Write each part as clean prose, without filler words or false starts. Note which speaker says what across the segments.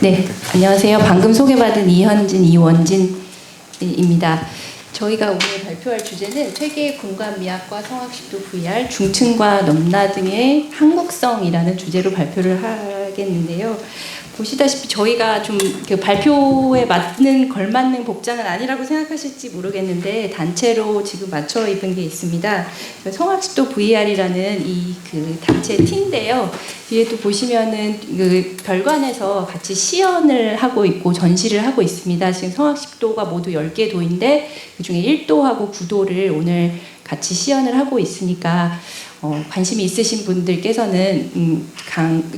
Speaker 1: 네. 안녕하세요. 방금 소개받은 이현진, 이원진입니다. 저희가 오늘 발표할 주제는 퇴계 공간미학과 성악십도 VR, 중층과 넘나 등의 한국성이라는 주제로 발표를 하겠는데요. 보시다시피 저희가 좀 그 발표에 걸맞는 복장은 아니라고 생각하실지 모르겠는데 단체로 지금 맞춰 입은 게 있습니다. 성악십도 VR이라는 이 그 단체 티인데요. 뒤에 또 보시면은 그 별관에서 같이 시연을 하고 있고 전시를 하고 있습니다. 지금 성악십도가 모두 10개 도인데 그 중에 1도하고 9도를 오늘 같이 시연을 하고 있으니까 관심이 있으신 분들께서는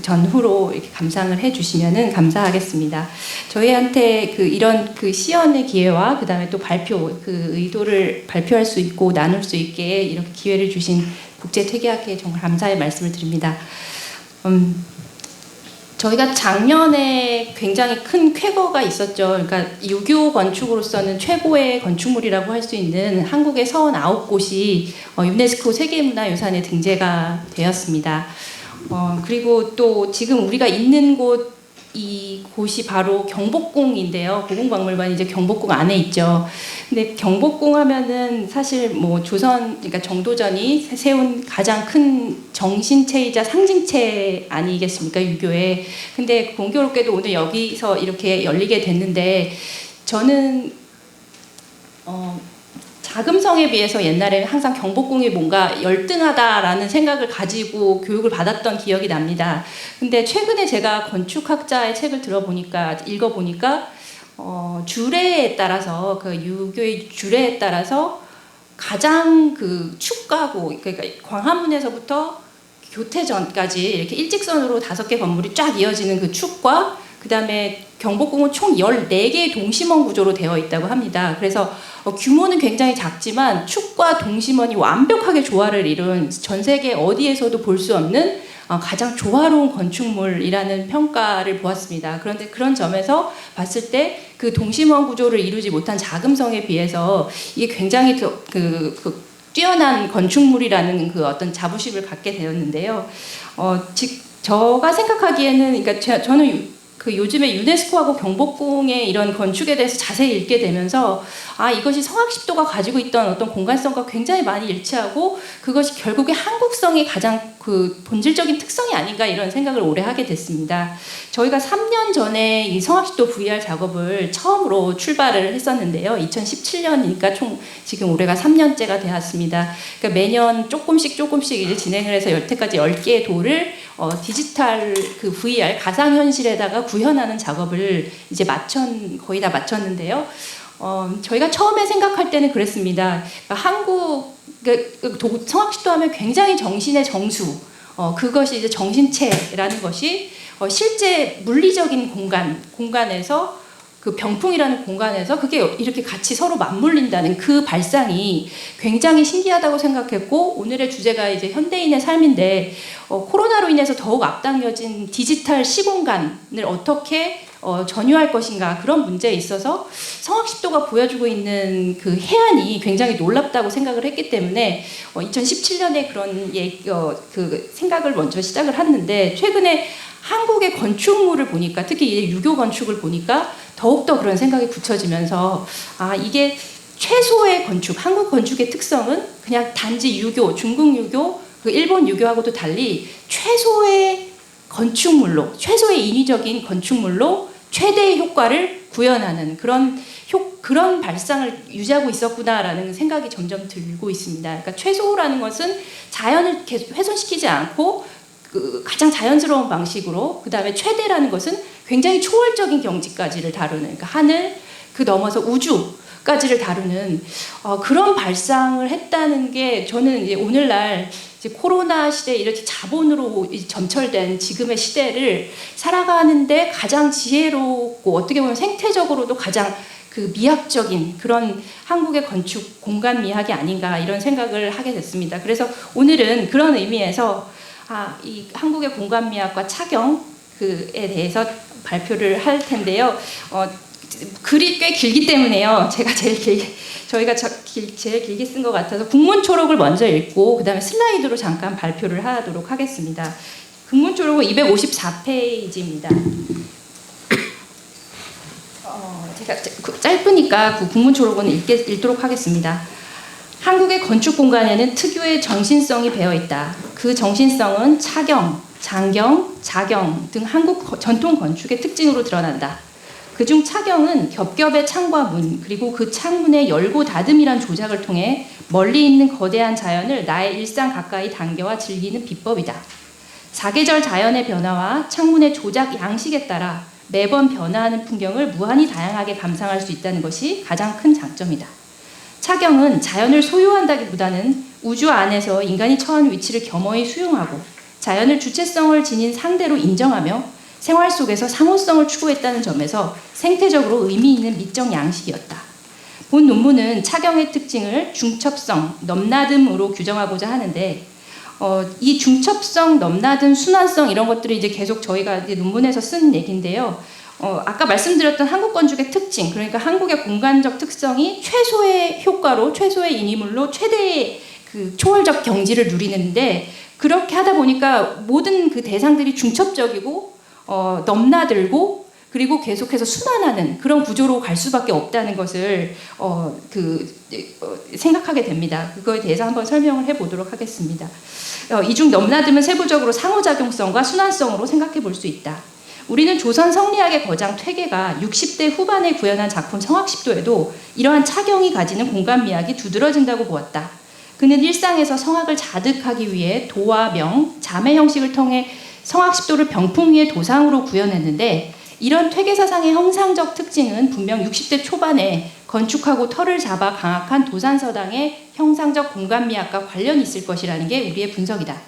Speaker 1: 전후로 이렇게 감상을 해주시면은 감사하겠습니다. 저희한테 이런 시연의 기회와 그 다음에 또 발표, 의도를 발표할 수 있고 나눌 수 있게 이렇게 기회를 주신 국제퇴계학회에 정말 감사의 말씀을 드립니다. 저희가 작년에 굉장히 큰 쾌거가 있었죠. 그러니까 유교 건축으로서는 최고의 건축물이라고 할 수 있는 한국의 서원 9곳이 유네스코 세계문화유산에 등재가 되었습니다. 그리고 또 지금 우리가 있는 이곳이 바로 경복궁인데요. 고궁박물관이 이제 경복궁 안에 있죠. 근데 경복궁 하면은 사실 뭐 그러니까 정도전이 세운 가장 큰 정신체이자 상징체 아니겠습니까? 유교에. 근데 공교롭게도 오늘 여기서 이렇게 열리게 됐는데 저는 자금성에 비해서 옛날에 항상 경복궁이 뭔가 열등하다라는 생각을 가지고 교육을 받았던 기억이 납니다. 근데 최근에 제가 건축학자의 책을 읽어보니까 주례에 따라서 유교의 주례에 따라서 가장 축가고 그러니까 광화문에서부터 교태전까지 이렇게 일직선으로 5개 건물이 쫙 이어지는 그 축과 그 다음에 경복궁은 총 14개의 동심원 구조로 되어 있다고 합니다. 그래서 규모는 굉장히 작지만 축과 동심원이 완벽하게 조화를 이룬 전 세계 어디에서도 볼 수 없는 가장 조화로운 건축물이라는 평가를 보았습니다. 그런데 그런 점에서 봤을 때 그 동심원 구조를 이루지 못한 자금성에 비해서 이게 굉장히 뛰어난 건축물이라는 어떤 자부심을 갖게 되었는데요. 제가 생각하기에는 그러니까 저는 요즘에 유네스코하고 경복궁의 이런 건축에 대해서 자세히 읽게 되면서 이것이 성악십도가 가지고 있던 어떤 공간성과 굉장히 많이 일치하고 그것이 결국에 한국성의 가장 본질적인 특성이 아닌가 이런 생각을 오래 하게 됐습니다. 저희가 3년 전에 이 성악십도 VR 작업을 처음으로 출발을 했었는데요. 2017년이니까 총 지금 올해가 3년째가 되었습니다. 그러니까 매년 조금씩 이제 진행을 해서 여태까지 10개의 도를 디지털 VR 가상현실에다가 구현하는 작업을 이제 거의 다 마쳤는데요. 저희가 처음에 생각할 때는 그랬습니다. 성악십도 하면 굉장히 정신의 정수, 그것이 이제 정신체라는 것이 실제 물리적인 공간에서 병풍이라는 공간에서 그게 이렇게 같이 서로 맞물린다는 그 발상이 굉장히 신기하다고 생각했고 오늘의 주제가 이제 현대인의 삶인데 코로나로 인해서 더욱 앞당겨진 디지털 시공간을 어떻게 전유할 것인가 그런 문제에 있어서 성악십도가 보여주고 있는 그 해안이 굉장히 놀랍다고 생각을 했기 때문에 2017년에 그런 생각을 먼저 시작을 했는데 최근에 한국의 건축물을 보니까 특히 이제 유교 건축을 보니까 더욱더 그런 생각이 굳혀지면서 이게 최소의 건축, 한국 건축의 특성은 그냥 단지 유교, 중국 유교, 일본 유교하고도 달리 최소의 건축물로, 최소의 인위적인 건축물로 최대의 효과를 구현하는 그런 발상을 유지하고 있었구나라는 생각이 점점 들고 있습니다. 그러니까 최소라는 것은 자연을 계속 훼손시키지 않고 가장 자연스러운 방식으로, 그 다음에 최대라는 것은 굉장히 초월적인 경지까지를 다루는, 그러니까 하늘, 넘어서 우주까지를 다루는 그런 발상을 했다는 게 저는 이제 오늘날 이제 코로나 시대에 이렇게 자본으로 점철된 지금의 시대를 살아가는데 가장 지혜롭고 어떻게 보면 생태적으로도 가장 미학적인 그런 한국의 건축 공간 미학이 아닌가 이런 생각을 하게 됐습니다. 그래서 오늘은 그런 의미에서 이 한국의 공간미학과 착영에 대해서 발표를 할 텐데요. 글이 꽤 길기 때문에요. 저희가 제일 길게 쓴 것 같아서 국문초록을 먼저 읽고 그 다음에 슬라이드로 잠깐 발표를 하도록 하겠습니다. 국문초록은 254페이지입니다. 제가 짧으니까 그 국문초록은 읽도록 하겠습니다. 한국의 건축 공간에는 특유의 정신성이 배어 있다. 그 정신성은 차경, 장경, 자경 등 한국 전통 건축의 특징으로 드러난다. 그중 차경은 겹겹의 창과 문, 그리고 그 창문의 열고 닫음이란 조작을 통해 멀리 있는 거대한 자연을 나의 일상 가까이 당겨와 즐기는 비법이다. 사계절 자연의 변화와 창문의 조작 양식에 따라 매번 변화하는 풍경을 무한히 다양하게 감상할 수 있다는 것이 가장 큰 장점이다. 차경은 자연을 소유한다기보다는 우주 안에서 인간이 처한 위치를 겸허히 수용하고 자연을 주체성을 지닌 상대로 인정하며 생활 속에서 상호성을 추구했다는 점에서 생태적으로 의미 있는 미적 양식이었다. 본 논문은 차경의 특징을 중첩성, 넘나듦으로 규정하고자 하는데 이 중첩성, 넘나듦, 순환성 이런 것들이 이제 계속 저희가 이제 논문에서 쓴 얘기인데요. 아까 말씀드렸던 한국 건축의 특징, 그러니까 한국의 공간적 특성이 최소의 효과로, 최소의 인위물로 최대의 그 초월적 경지를 누리는데 그렇게 하다 보니까 모든 그 대상들이 중첩적이고 넘나들고 그리고 계속해서 순환하는 그런 구조로 갈 수밖에 없다는 것을 생각하게 됩니다. 그거에 대해서 한번 설명을 해보도록 하겠습니다. 이 중 넘나듦은 세부적으로 상호작용성과 순환성으로 생각해 볼 수 있다. 우리는 조선 성리학의 거장 퇴계가 60대 후반에 구현한 작품 성악십도에도 이러한 차경이 가지는 공간 미학이 두드러진다고 보았다. 그는 일상에서 성악을 자득하기 위해 도와 명, 자매 형식을 통해 성악십도를 병풍 위의 도상으로 구현했는데 이런 퇴계 사상의 형상적 특징은 분명 60대 초반에 건축하고 털을 잡아 강악한 도산서당의 형상적 공간미학과 관련이 있을 것이라는 게 우리의 분석이다.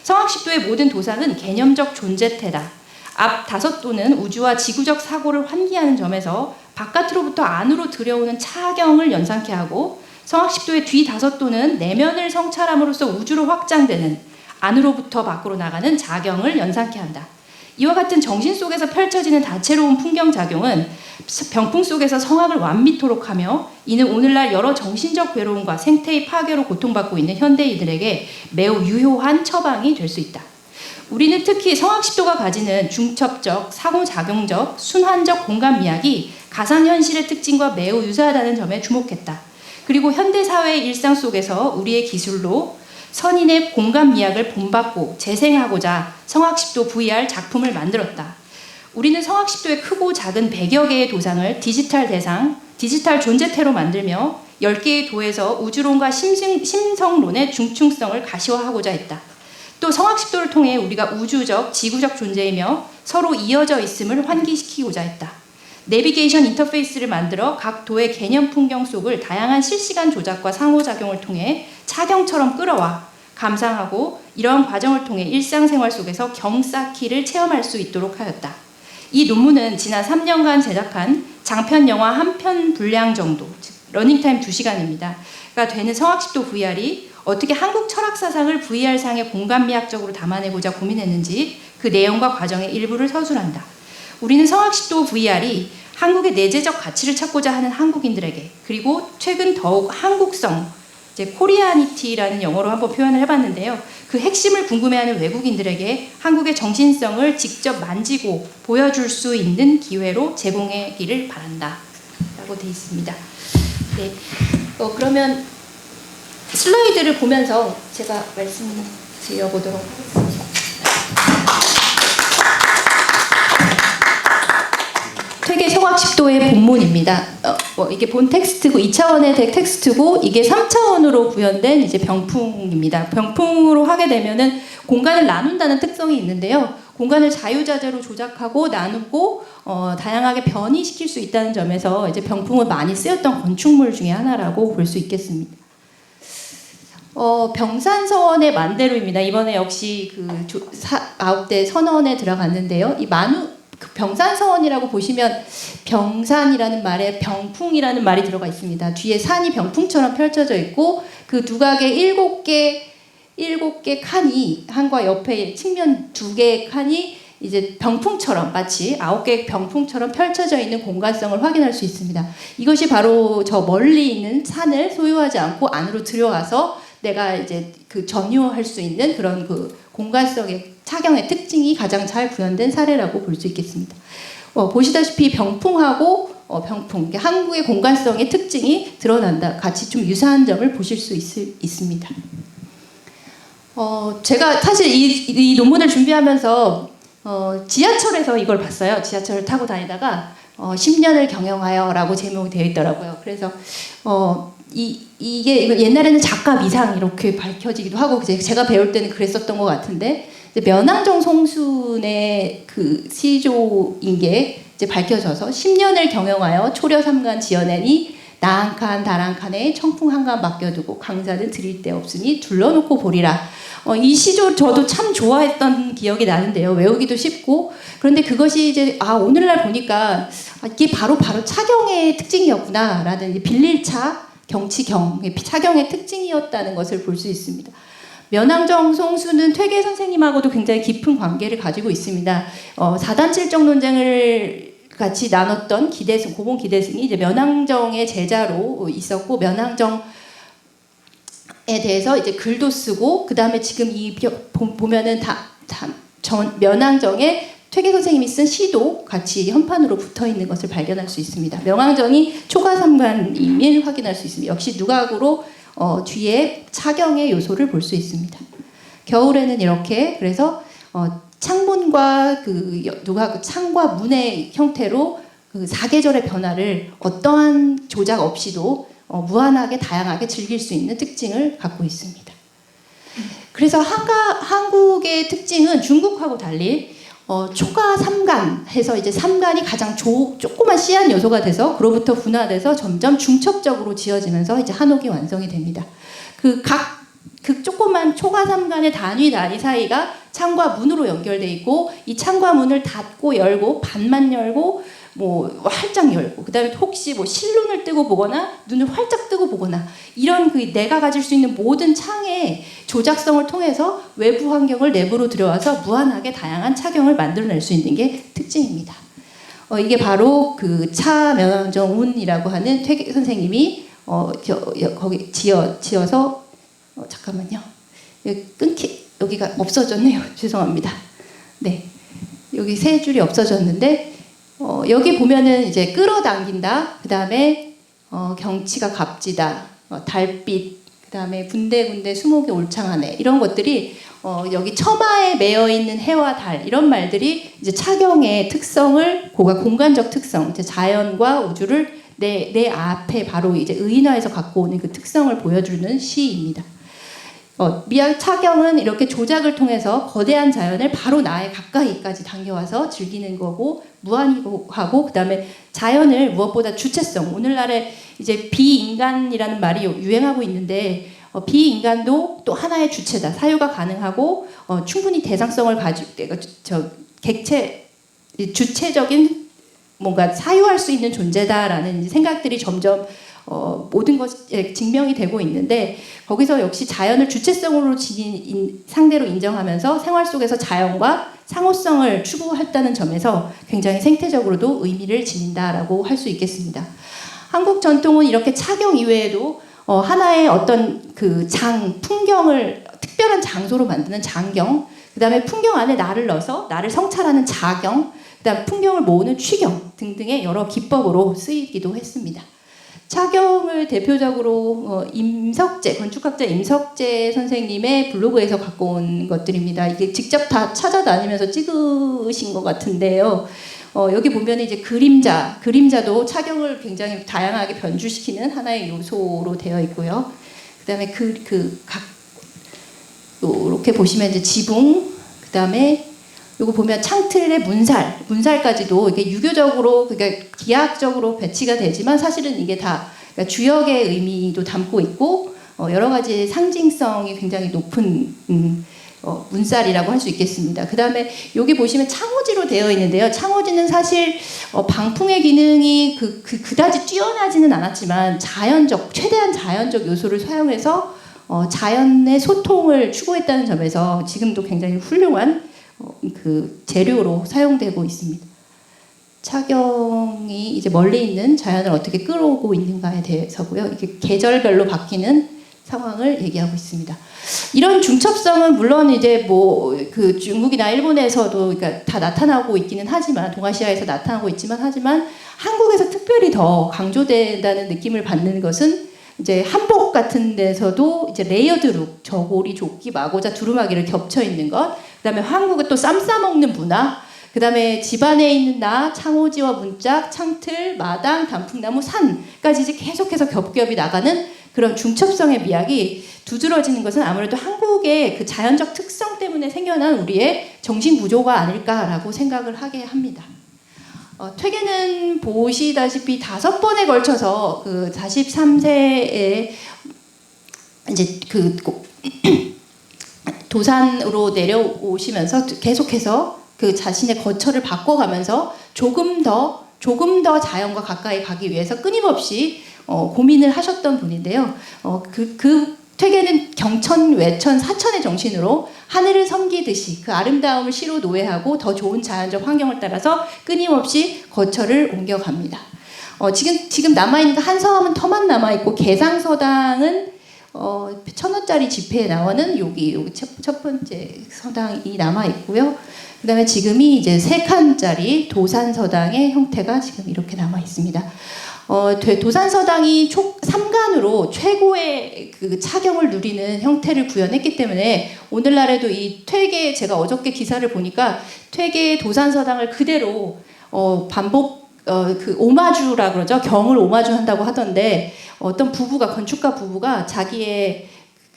Speaker 1: 성악십도의 모든 도상은 개념적 존재태다. 앞 5도는 우주와 지구적 사고를 환기하는 점에서 바깥으로부터 안으로 들여오는 차경을 연상케 하고 성악십도의 뒤 5도는 내면을 성찰함으로써 우주로 확장되는 안으로부터 밖으로 나가는 자경을 연상케 한다. 이와 같은 정신 속에서 펼쳐지는 다채로운 풍경작용은 병풍 속에서 성악을 완미토록 하며 이는 오늘날 여러 정신적 괴로움과 생태의 파괴로 고통받고 있는 현대인들에게 매우 유효한 처방이 될 수 있다. 우리는 특히 성악십도가 가지는 중첩적, 상호작용적, 순환적 공간 미학이 가상현실의 특징과 매우 유사하다는 점에 주목했다. 그리고 현대사회의 일상 속에서 우리의 기술로 선인의 공간 미학을 본받고 재생하고자 성악십도 VR 작품을 만들었다. 우리는 성악십도의 크고 작은 100여 개의 도상을 디지털 대상, 디지털 존재태로 만들며 10개의 도에서 우주론과 심성론의 중충성을 가시화하고자 했다. 또 성악십도를 통해 우리가 우주적, 지구적 존재이며 서로 이어져 있음을 환기시키고자 했다. 내비게이션 인터페이스를 만들어 각 도의 개념 풍경 속을 다양한 실시간 조작과 상호작용을 통해 차경처럼 끌어와 감상하고 이러한 과정을 통해 일상생활 속에서 경쌓기를 체험할 수 있도록 하였다. 이 논문은 지난 3년간 제작한 장편 영화 한 편 분량 정도, 즉 러닝타임 2시간입니다. 가 되는 성악십도 VR이 어떻게 한국 철학 사상을 VR상의 공간미학적으로 담아내고자 고민했는지 그 내용과 과정의 일부를 서술한다. 우리는 성악십도 VR이 한국의 내재적 가치를 찾고자 하는 한국인들에게 그리고 최근 더욱 한국성, 이제 코리아니티라는 영어로 한번 표현을 해봤는데요. 그 핵심을 궁금해하는 외국인들에게 한국의 정신성을 직접 만지고 보여줄 수 있는 기회로 제공하기를 바란다. 라고 되어 있습니다. 네, 그러면 슬라이드를 보면서 제가 말씀드려보도록 하겠습니다. 퇴계 성악십도의 본문입니다. 이게 본 텍스트고 2차원의 텍스트고 이게 3차원으로 구현된 이제 병풍입니다. 병풍으로 하게 되면은 공간을 나눈다는 특성이 있는데요. 공간을 자유자재로 조작하고 나누고 다양하게 변이시킬 수 있다는 점에서 이제 병풍은 많이 쓰였던 건축물 중에 하나라고 볼 수 있겠습니다. 병산서원의 만대로입니다. 이번에 역시 그 9대 선원에 들어갔는데요. 이 병산서원이라고 보시면 병산이라는 말에 병풍이라는 말이 들어가 있습니다. 뒤에 산이 병풍처럼 펼쳐져 있고 그 두각에 7개 칸이 한과 옆에 측면 2개의 칸이 이제 병풍처럼 마치 9개의 병풍처럼 펼쳐져 있는 공간성을 확인할 수 있습니다. 이것이 바로 저 멀리 있는 산을 소유하지 않고 안으로 들어가서 내가 이제 그 전유할 수 있는 그런 그 공간성의 차경의 특징이 가장 잘 구현된 사례라고 볼 수 있겠습니다. 보시다시피 병풍하고 병풍, 한국의 공간성의 특징이 드러난다. 같이 좀 유사한 점을 보실 수 있습니다. 제가 사실 이 논문을 준비하면서 지하철에서 이걸 봤어요. 지하철을 타고 다니다가 10년을 경영하여라고 제목이 되어 있더라고요. 그래서 이게 옛날에는 작가 미상 이렇게 밝혀지기도 하고 제가 배울 때는 그랬었던 것 같은데 면왕정 송순의 그 시조인 게 이제 밝혀져서 10년을 경영하여 초려 삼간 지어내니 나 한 칸 달 한 칸에 청풍 한 칸 맡겨두고 강사는 드릴 데 없으니 둘러놓고 보리라. 이 시조 저도 참 좋아했던 기억이 나는데요. 외우기도 쉽고 그런데 그것이 이제 오늘날 보니까 이게 바로 차경의 특징이었구나라는 빌릴차 경치경 차경의 특징이었다는 것을 볼 수 있습니다. 면왕정 송수는 퇴계 선생님하고도 굉장히 깊은 관계를 가지고 있습니다. 4단 7정 논쟁을 같이 나눴던 기대승, 고봉 기대승이 이제 면왕정의 제자로 있었고 면왕정에 대해서 이제 글도 쓰고 그 다음에 지금 보면은 면왕정에 퇴계 선생님이 쓴 시도 같이 현판으로 붙어 있는 것을 발견할 수 있습니다. 명왕정이 초가삼간임을 확인할 수 있습니다. 역시 누각으로 뒤에 차경의 요소를 볼 수 있습니다. 겨울에는 이렇게 그래서 창문과 누각 창과 문의 형태로 그 사계절의 변화를 어떠한 조작 없이도 무한하게 다양하게 즐길 수 있는 특징을 갖고 있습니다. 그래서 한국의 특징은 중국하고 달리 초가 삼간 해서 이제 삼간이 가장 조그만 씨앗 요소가 돼서 그로부터 분화돼서 점점 중첩적으로 지어지면서 이제 한옥이 완성이 됩니다. 그 조그만 초가 삼간의 단위 사이가 창과 문으로 연결돼 있고 이 창과 문을 닫고 열고 반만 열고 활짝 열고 그다음에 혹시 실눈을 뜨고 보거나 눈을 활짝 뜨고 보거나 이런 내가 가질 수 있는 모든 창의 조작성을 통해서 외부 환경을 내부로 들여와서 무한하게 다양한 차경을 만들어낼 수 있는 게 특징입니다. 이게 바로 그 차면왕정운이라고 하는 퇴계 선생님이 거기 지어서 잠깐만요. 여기가 없어졌네요. 죄송합니다. 네, 여기 세 줄이 없어졌는데 여기 보면은 이제 끌어당긴다. 그 다음에 경치가 값지다. 달빛. 그 다음에 군데군데 수목이 올창하네. 이런 것들이 여기 처마에 매여 있는 해와 달 이런 말들이 이제 차경의 특성을 공간적 특성, 이제 자연과 우주를 내 앞에 바로 이제 의인화해서 갖고 오는 그 특성을 보여주는 시입니다. 차경은 이렇게 조작을 통해서 거대한 자연을 바로 나의 가까이까지 당겨와서 즐기는 거고 무한하고 그 다음에 자연을 무엇보다 주체성 오늘날에 이제 비인간이라는 말이 유행하고 있는데 비인간도 또 하나의 주체다 사유가 가능하고 충분히 대상성을 가지고 주체적인 뭔가 사유할 수 있는 존재다라는 생각들이 점점 모든 것이 증명이 되고 있는데 거기서 역시 자연을 주체성으로 상대로 인정하면서 생활 속에서 자연과 상호성을 추구했다는 점에서 굉장히 생태적으로도 의미를 지닌다라고 할 수 있겠습니다. 한국 전통은 이렇게 차경 이외에도 하나의 어떤 풍경을 특별한 장소로 만드는 장경, 그 다음에 풍경 안에 나를 넣어서 나를 성찰하는 자경, 그 다음 풍경을 모으는 취경 등등의 여러 기법으로 쓰이기도 했습니다. 차경을 대표적으로 건축학자 임석재 선생님의 블로그에서 갖고 온 것들입니다. 이게 직접 다 찾아다니면서 찍으신 것 같은데요. 여기 보면 이제 그림자도 차경을 굉장히 다양하게 변주시키는 하나의 요소로 되어 있고요. 그다음에 이렇게 보시면 이제 지붕, 그다음에 요거 보면 창틀의 문살까지도 이게 유교적으로 그러니까 기하학적으로 배치가 되지만 사실은 이게 다 그러니까 주역의 의미도 담고 있고 여러 가지 상징성이 굉장히 높은 문살이라고 할 수 있겠습니다. 그 다음에 여기 보시면 창호지로 되어 있는데요. 창호지는 사실 방풍의 기능이 그다지 뛰어나지는 않았지만 최대한 자연적 요소를 사용해서 자연의 소통을 추구했다는 점에서 지금도 굉장히 훌륭한 재료로 사용되고 있습니다. 차경이 이제 멀리 있는 자연을 어떻게 끌어오고 있는가에 대해서고요. 이게 계절별로 바뀌는 상황을 얘기하고 있습니다. 이런 중첩성은 물론 이제 뭐 그 중국이나 일본에서도 그러니까 다 나타나고 있기는 하지만 동아시아에서 나타나고 있지만 하지만 한국에서 특별히 더 강조된다는 느낌을 받는 것은 이제 한복 같은 데서도 이제 레이어드룩, 저고리, 조끼, 마고자, 두루마기를 겹쳐 있는 것, 그다음에 한국은 또 쌈 싸먹는 문화, 그다음에 집안에 있는 나, 창호지와 문짝, 창틀, 마당, 단풍나무, 산까지 이제 계속해서 겹겹이 나가는 그런 중첩성의 미학이 두드러지는 것은 아무래도 한국의 그 자연적 특성 때문에 생겨난 우리의 정신 구조가 아닐까라고 생각을 하게 합니다. 퇴계는 보시다시피 5번에 걸쳐서 그 43세에 이제 그 도산으로 내려오시면서 계속해서 그 자신의 거처를 바꿔가면서 조금 더 자연과 가까이 가기 위해서 끊임없이 고민을 하셨던 분인데요. 그 퇴계는 경천, 외천, 사천의 정신으로 하늘을 섬기듯이 그 아름다움을 시로 노예하고 더 좋은 자연적 환경을 따라서 끊임없이 거처를 옮겨갑니다. 지금 남아있는 한 성함은 터만 남아있고 개상서당은 1,000원짜리 지폐에 나오는 여기 첫 번째 서당이 남아있고요. 그 다음에 지금이 이제 3칸짜리 도산서당의 형태가 지금 이렇게 남아있습니다. 도산서당이 3간으로 최고의 그 차경을 누리는 형태를 구현했기 때문에 오늘날에도 이 퇴계, 제가 어저께 기사를 보니까 퇴계 도산서당을 그대로 반복 그 오마주라 그러죠. 경을 오마주 한다고 하던데 어떤 부부가 건축가 부부가 자기의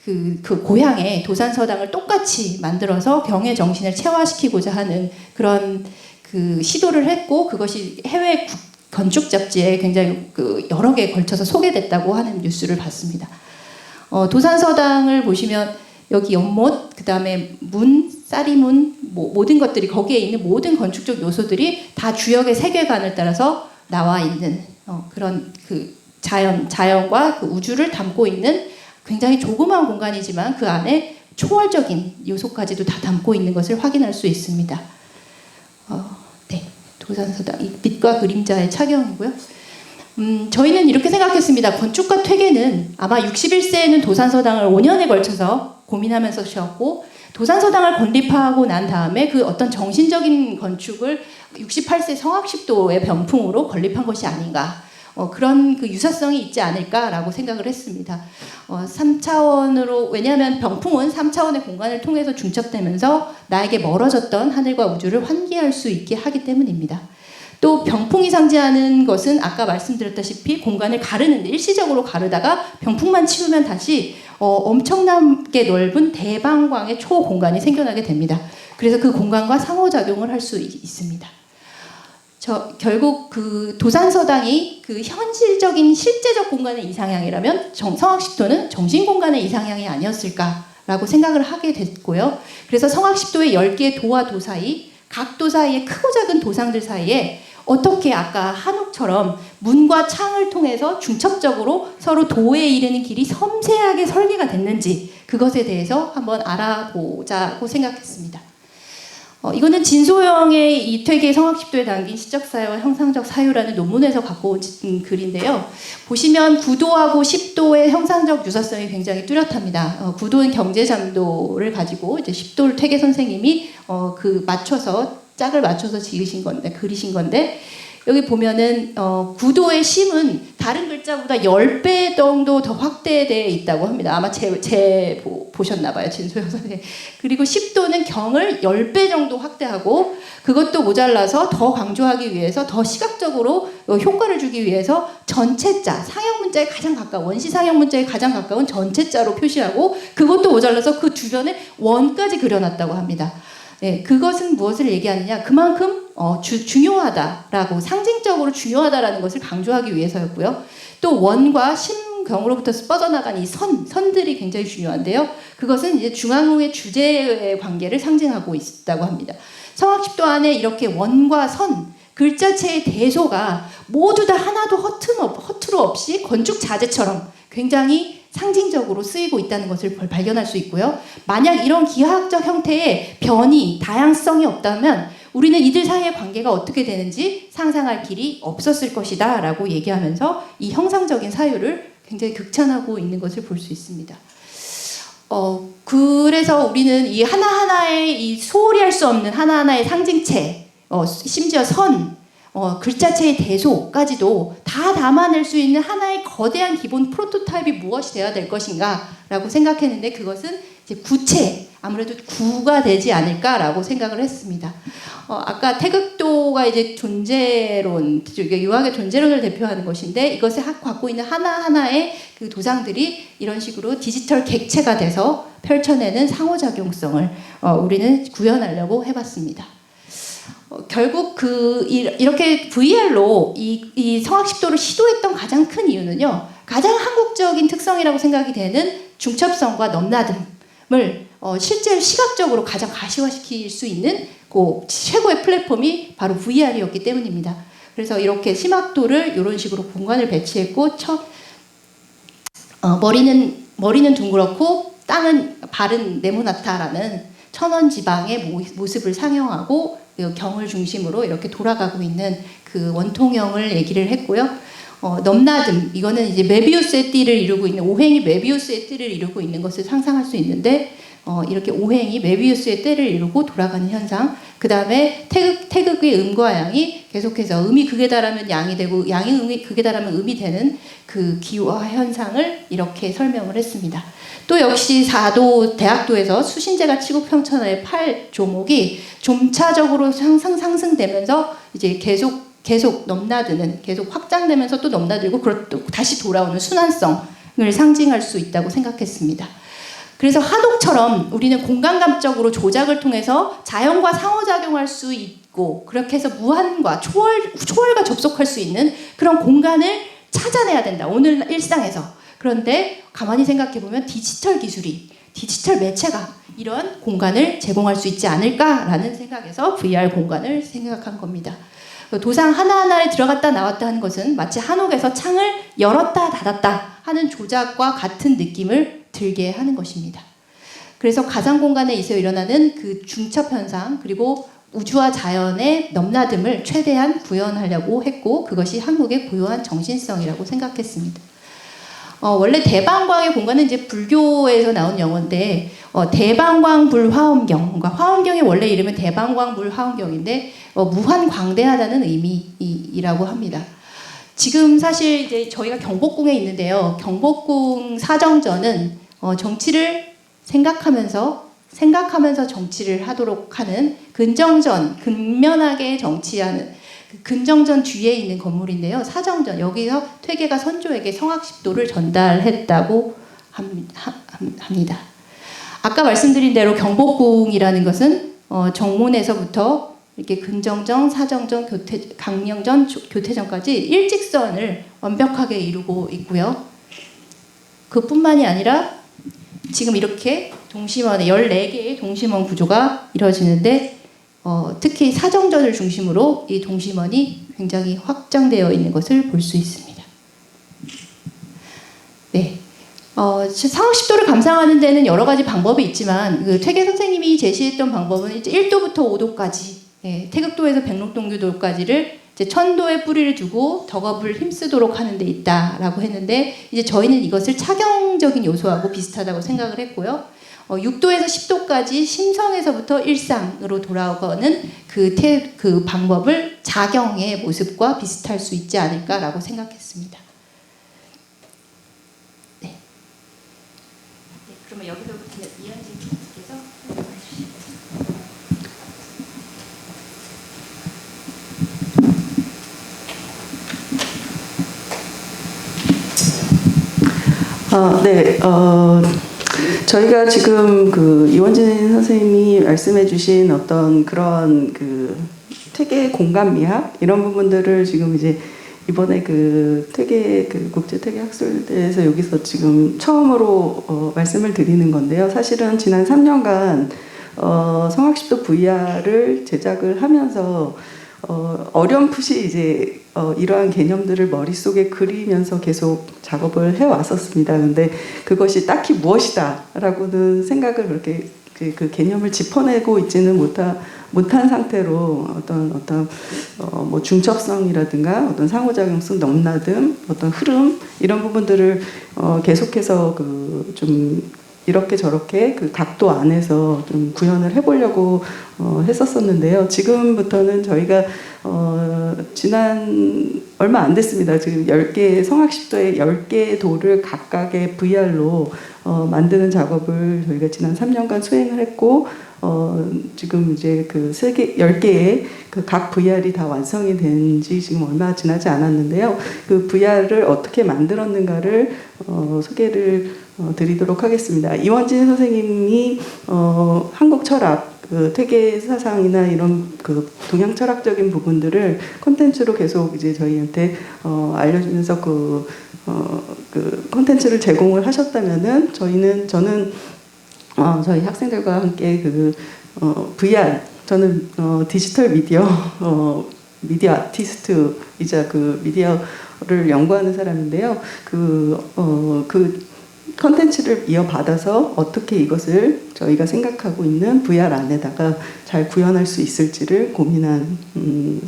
Speaker 1: 그 고향의 도산서당을 똑같이 만들어서 경의 정신을 체화시키고자 하는 그런 그 시도를 했고 그것이 해외 건축 잡지에 굉장히 그 여러 개에 걸쳐서 소개됐다고 하는 뉴스를 봤습니다. 도산서당을 보시면 여기 연못, 그 다음에 문, 쌀이문, 모든 것들이 거기에 있는 모든 건축적 요소들이 다 주역의 세계관을 따라서 나와 있는 그런 그 자연과 그 우주를 담고 있는 굉장히 조그마한 공간이지만 그 안에 초월적인 요소까지도 다 담고 있는 것을 확인할 수 있습니다. 도산서당, 이 빛과 그림자의 차경이고요. 저희는 이렇게 생각했습니다. 건축가 퇴계는 아마 61세에는 도산서당을 5년에 걸쳐서 고민하면서 쉬었고 도산서당을 건립하고 난 다음에 그 어떤 정신적인 건축을 68세 성악십도의 병풍으로 건립한 것이 아닌가. 그런 그 유사성이 있지 않을까라고 생각을 했습니다. 3차원으로, 왜냐하면 병풍은 3차원의 공간을 통해서 중첩되면서 나에게 멀어졌던 하늘과 우주를 환기할 수 있게 하기 때문입니다. 또 병풍이 상징하는 것은 아까 말씀드렸다시피 공간을 가르는데 일시적으로 가르다가 병풍만 치우면 다시 엄청나게 넓은 대방광의 초공간이 생겨나게 됩니다. 그래서 그 공간과 상호작용을 할 수 있습니다. 결국 그 도산서당이 그 현실적인 실제적 공간의 이상향이라면 성악십도는 정신공간의 이상향이 아니었을까라고 생각을 하게 됐고요. 그래서 성악십도의 10개의 도와 도 사이, 각 도 사이에 크고 작은 도상들 사이에 어떻게 아까 한옥처럼 문과 창을 통해서 중첩적으로 서로 도에 이르는 길이 섬세하게 설계가 됐는지 그것에 대해서 한번 알아보자고 생각했습니다. 이거는 진소영의 이퇴계 성악십도에 담긴 시적사유와 형상적 사유라는 논문에서 갖고 온 글인데요. 보시면 9도하고 10도의 형상적 유사성이 굉장히 뚜렷합니다. 9도는 경제잠도를 가지고 이제 10도를 퇴계 선생님이 짝을 맞춰서 그리신 건데 여기 보면은 9도의 심은 다른 글자보다 10배 정도 더 확대되어 있다고 합니다. 아마 보셨나봐요, 진소영 선생님. 그리고 10도는 경을 10배 정도 확대하고 그것도 모자라서 더 강조하기 위해서 더 시각적으로 효과를 주기 위해서 전체자, 상형문자에 가장 가까운, 원시 상형문자에 가장 가까운 전체자로 표시하고 그것도 모자라서 그 주변에 원까지 그려놨다고 합니다. 네, 그것은 무엇을 얘기하느냐? 그만큼 중요하다라고, 상징적으로 중요하다라는 것을 강조하기 위해서였고요. 또 원과 심경으로부터 뻗어나간 이 선들이 굉장히 중요한데요. 그것은 이제 중앙의 주제의 관계를 상징하고 있다고 합니다. 성악십도 안에 이렇게 원과 선, 글자체의 대소가 모두 다 하나도 허투루 없이 건축 자재처럼 굉장히 상징적으로 쓰이고 있다는 것을 발견할 수 있고요. 만약 이런 기하학적 형태의 변이, 다양성이 없다면 우리는 이들 사이의 관계가 어떻게 되는지 상상할 길이 없었을 것이다 라고 얘기하면서 이 형상적인 사유를 굉장히 극찬하고 있는 것을 볼 수 있습니다. 그래서 우리는 이 하나하나의 이 소홀히 할 수 없는 하나하나의 상징체, 심지어 선, 글자체의 대소까지도 다 담아낼 수 있는 하나의 거대한 기본 프로토타입이 무엇이 되어야 될 것인가 라고 생각했는데, 그것은 이제 구체, 아무래도 구가 되지 않을까라고 생각을 했습니다. 아까 태극도가 이제 존재론, 유학의 존재론을 대표하는 것인데, 이것을 갖고 있는 하나하나의 그 도장들이 이런 식으로 디지털 객체가 돼서 펼쳐내는 상호작용성을 우리는 구현하려고 해봤습니다. 결국 이렇게 VR로 이 성악십도를 시도했던 가장 큰 이유는요, 가장 한국적인 특성이라고 생각이 되는 중첩성과 넘나듦을 실제 시각적으로 가장 가시화시킬 수 있는 그 최고의 플랫폼이 바로 VR이었기 때문입니다. 그래서 이렇게 심학도를 이런 식으로 공간을 배치했고, 머리는 둥그렇고 발은 네모나타라는 천원 지방의 모습을 상영하고 경을 중심으로 이렇게 돌아가고 있는 그 원통형을 얘기를 했고요. 넘나듦, 이거는 이제 메비우스의 띠를 이루고 있는, 오행이 메비우스의 띠를 이루고 있는 것을 상상할 수 있는데, 이렇게 오행이 메비우스의 띠를 이루고 돌아가는 현상. 그 다음에 태극의 음과 양이 계속해서 음이 극에 달하면 양이 되고 양이 극에 달하면 음이 되는 그 기화 현상을 이렇게 설명을 했습니다. 또 역시 대학도에서 수신제가 치고 평천의 8조목이 점차적으로 상승되면서 이제 계속 넘나드는, 계속 확장되면서 또 넘나들고 또 다시 돌아오는 순환성을 상징할 수 있다고 생각했습니다. 그래서 하독처럼 우리는 공간감적으로 조작을 통해서 자연과 상호작용할 수 있고, 그렇게 해서 무한과 초월과 접속할 수 있는 그런 공간을 찾아내야 된다, 오늘 일상에서. 그런데 가만히 생각해보면 디지털 기술이, 디지털 매체가 이런 공간을 제공할 수 있지 않을까라는 생각에서 VR 공간을 생각한 겁니다. 도상 하나하나에 들어갔다 나왔다 하는 것은 마치 한옥에서 창을 열었다 닫았다 하는 조작과 같은 느낌을 들게 하는 것입니다. 그래서 가상 공간에서 일어나는 그 중첩 현상, 그리고 우주와 자연의 넘나듦을 최대한 구현하려고 했고, 그것이 한국의 고유한 정신성이라고 생각했습니다. 원래 대방광의 공간은 이제 불교에서 나온 용어인데, 대방광불화엄경, 그러니까 화엄경의 원래 이름은 대방광불화엄경인데, 무한광대하다는 의미라고 합니다. 지금 사실 이제 저희가 경복궁에 있는데요, 경복궁 사정전은 정치를 생각하면서 정치를 하도록 하는 근정전, 근면하게 정치하는 근정전 뒤에 있는 건물인데요, 사정전, 여기서 퇴계가 선조에게 성악십도를 전달했다고 합니다. 아까 말씀드린 대로 경복궁이라는 것은 정문에서부터 이렇게 근정전, 사정전, 강령전, 교태전까지 일직선을 완벽하게 이루고 있고요. 그뿐만이 아니라 지금 이렇게 동심원에 14개의 동심원 구조가 이루어지는데, 특히 사정전을 중심으로 이 동심원이 굉장히 확장되어 있는 것을 볼 수 있습니다. 네. 상악십도를 감상하는 데는 여러 가지 방법이 있지만, 그 퇴계 선생님이 제시했던 방법은 이제 1도부터 5도까지, 태극도에서 백록동규도까지를 이제 천도에 뿌리를 두고 덕업을 힘쓰도록 하는 데 있다라고 했는데, 이제 저희는 이것을 착용적인 요소하고 비슷하다고 생각을 했고요. 6도에서 10도까지 심성에서부터 일상으로 돌아오는 그 방법을 자경의 모습과 비슷할 수 있지 않을까라고 생각했습니다. 네. 그러면 여기서부터 이현진 교수께서 설명해
Speaker 2: 주시죠. 네. 저희가 지금 그 이원진 선생님이 말씀해주신 어떤 그런 그 퇴계 공간 미학 이런 부분들을 지금 이제 이번에 그 퇴계 그 국제 퇴계 학술대에서 여기서 지금 처음으로 말씀을 드리는 건데요. 사실은 지난 3년간 성악십도 VR을 제작을 하면서 어렴풋이 이제 이러한 개념들을 머릿속에 그리면서 계속 작업을 해왔었습니다. 근데 그것이 딱히 무엇이다라고는 생각을 그렇게 그 개념을 짚어내고 있지는 못한 상태로 뭐 중첩성이라든가 어떤 상호작용성, 넘나듦, 어떤 흐름 이런 부분들을 계속해서 좀 이렇게 저렇게 그 각도 안에서 좀 구현을 해보려고 했었었는데요. 지금부터는 저희가 지난 얼마 안 됐습니다. 지금 10개 성악십도의 10개의 도를 각각의 VR로 만드는 작업을 저희가 지난 3년간 수행을 했고 지금 이제 그 10개의 그 각 VR이 다 완성이 된 지 지금 얼마 지나지 않았는데요. 그 VR을 어떻게 만들었는가를 소개를 드리도록 하겠습니다. 이원진 선생님이 한국 철학, 그 퇴계 사상이나 이런 그 동양 철학적인 부분들을 콘텐츠로 계속 이제 저희한테 알려주면서 그 콘텐츠를 제공을 하셨다면은 저는 저희 학생들과 함께 VR, 저는 디지털 미디어 아티스트이자 그 미디어를 연구하는 사람인데요. 그 컨텐츠를 이어받아서 어떻게 이것을 저희가 생각하고 있는 VR 안에다가 잘 구현할 수 있을지를 고민한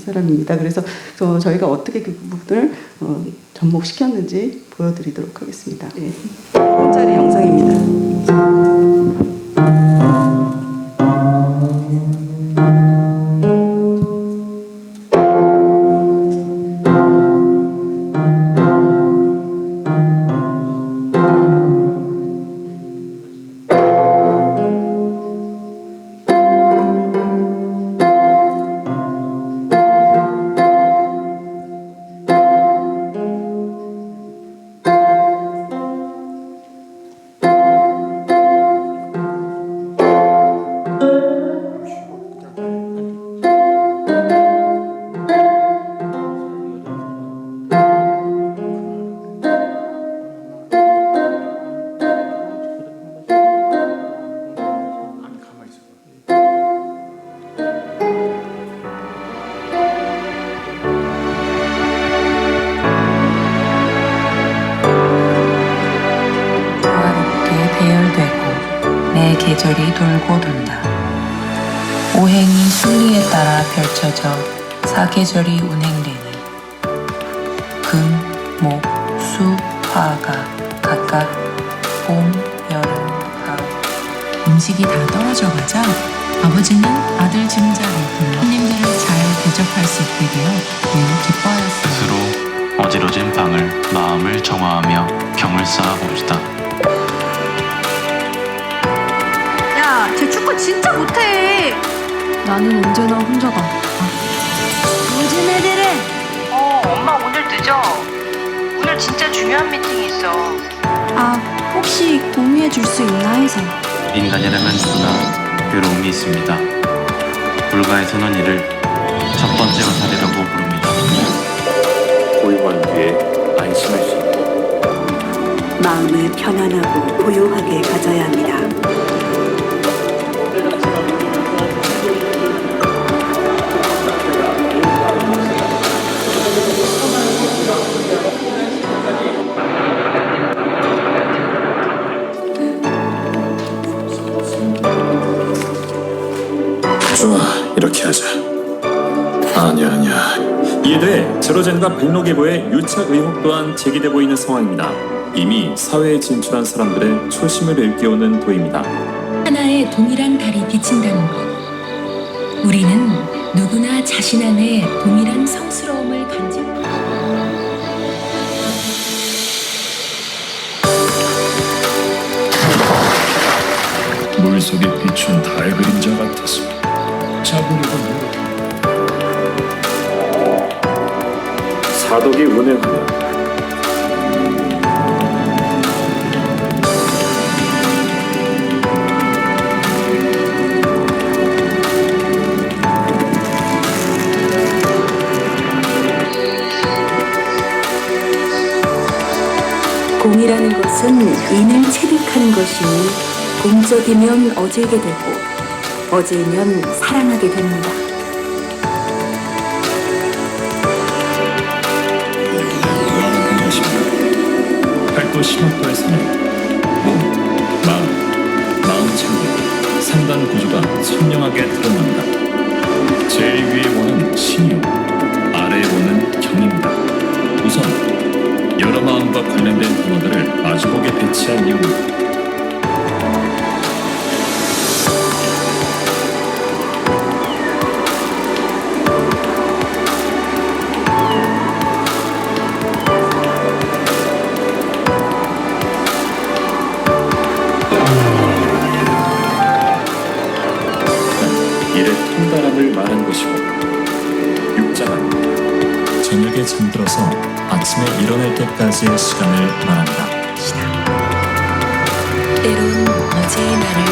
Speaker 2: 사람입니다. 그래서 저희가 어떻게 그 부분을 접목시켰는지 보여드리도록 하겠습니다. 네. 1분짜리 영상입니다.
Speaker 3: 계절이 돌고 돈다. 오행이 순리에 따라 펼쳐져 사계절이 운행되니 금, 목, 수, 화가 각각 봄, 여름, 가을. 음식이 다 떨어져 가자 아버지는 아들 증자를 불러 손님들을 잘 대접할 수 있게 되어 매우 기뻐하였어요.
Speaker 4: 스스로 어지러진 방을 마음을 정화하며 경을 쌓아봅시다.
Speaker 5: 쟤 축구 진짜 못해.
Speaker 6: 나는 언제나 혼자다.
Speaker 5: 요즘 애들은
Speaker 7: 엄마 오늘 늦어. 오늘 진짜 중요한 미팅이 있어.
Speaker 6: 혹시 공유해 줄 수 있나 해서.
Speaker 4: 인간이라면 누구나 괴로움이 있습니다. 불가에서는 이를 첫 번째 화살이라고 부릅니다.
Speaker 8: 고요한 뒤에 안심할 수 있고
Speaker 9: 마음을 편안하고 고요하게 가져야 합니다.
Speaker 8: 좋아, 이렇게 하자. 아니야. 이에 대해 제로젠과 백록예보의 유착 의혹 또한 제기되고 있는 상황입니다. 이미 사회에 진출한 사람들의 초심을 일깨우는 도입니다.
Speaker 10: 하나의 동일한 달이 비친다는 것. 우리는 누구나 자신 안에 동일한 성스러움을 간직하고
Speaker 8: 물속에 비춘 달 그림자 같아서 잡으려고 노력. 사독이 운행하며
Speaker 9: 공이라는 것은 인을 체득하는 것이니 공적이면 어질게 되고 어질면 사랑하게 됩니다.
Speaker 8: 원하는 것입니다. 밝고 심학도의 산에 마음 창조 3단 구조가 선명하게 드러납니다. 제일 위에 보는 신이요, 아래에 보는 경입니다. 우선 여러 마음과 관련된 단어들을 마주보게 배치한 이유는 일의 통달함을 말한 것이고, 육장은 저녁에 잠들어서 아침에 일어날 때까지의 시간을 말한다.
Speaker 10: 때론 어제의 나를